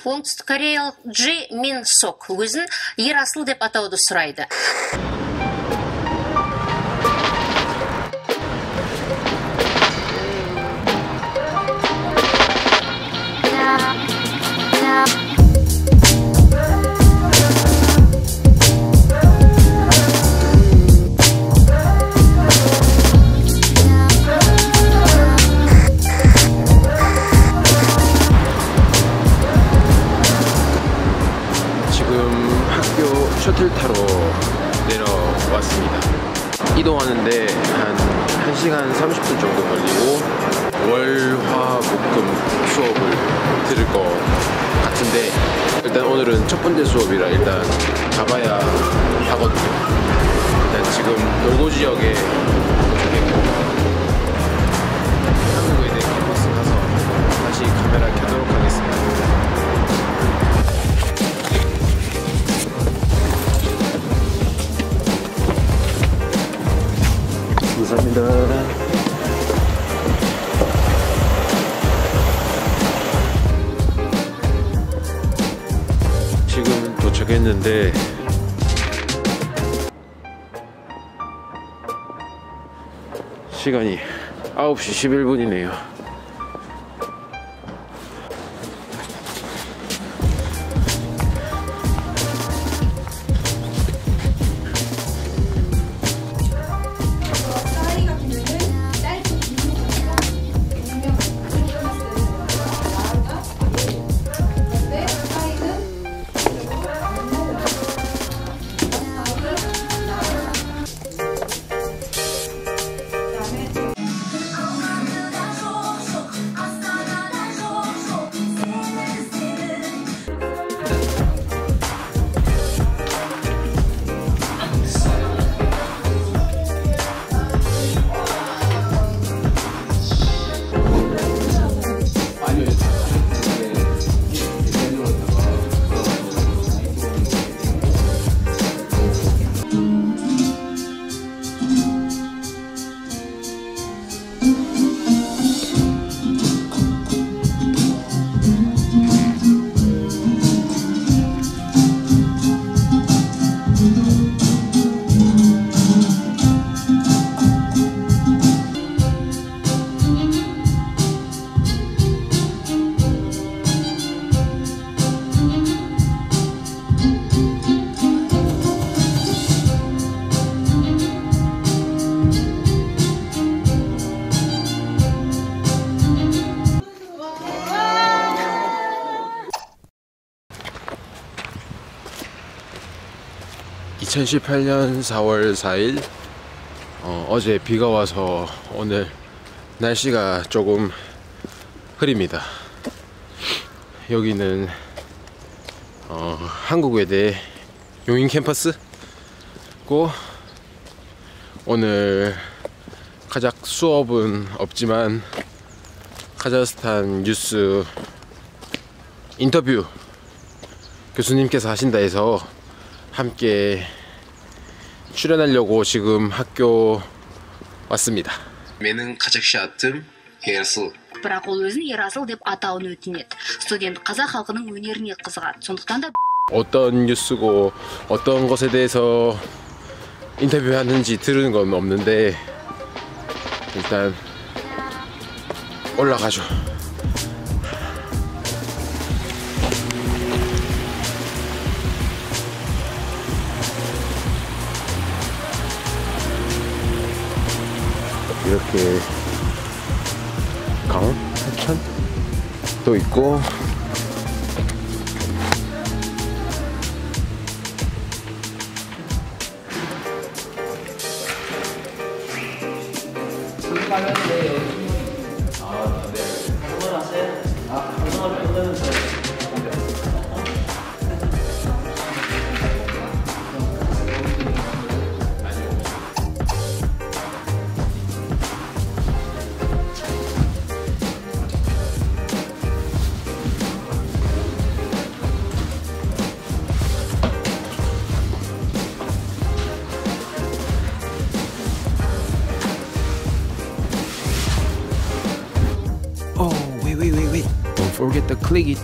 оңтүстік кореялық Джи Мин Сок өзін Ерасыл деп атауды сұрайды. 셔틀 타러 내려왔습니다. 이동하는데 한 1시간 30분 정도 걸리고 월화목금 수업을 들을 것 같은데 일단 오늘은 첫 번째 수업이라 일단 가봐야 하거든요. 일단 지금 노고 지역에 도착했고 한국에 있는 캠퍼스 가서 다시 카메라 켜도록 하겠습니다. 감사합니다. 지금 도착했는데 시간이 9시 11분이네요. (2018년 4월 4일) 어제 비가 와서 오늘 날씨가 조금 흐립니다. 여기는 한국외대 용인 캠퍼스고 오늘 가작 수업은 없지만 카자흐스탄 뉴스 인터뷰 교수님께서 하신다 해서 함께 출연하려고 지금 학교 왔습니다. Менің қазақша атым Ерасыл. Бірақ ол өзін Ерасыл деп атауын өтінеді. Студент қазақ халқының өнеріне қызығады. сондықтан да 어떤 뉴스고 어떤 것에 대해서 인터뷰하는지 들은 건 없는데 일단 올라가죠. 이렇게 강, 하천도 있고 Oh, wait. Don't forget to click it.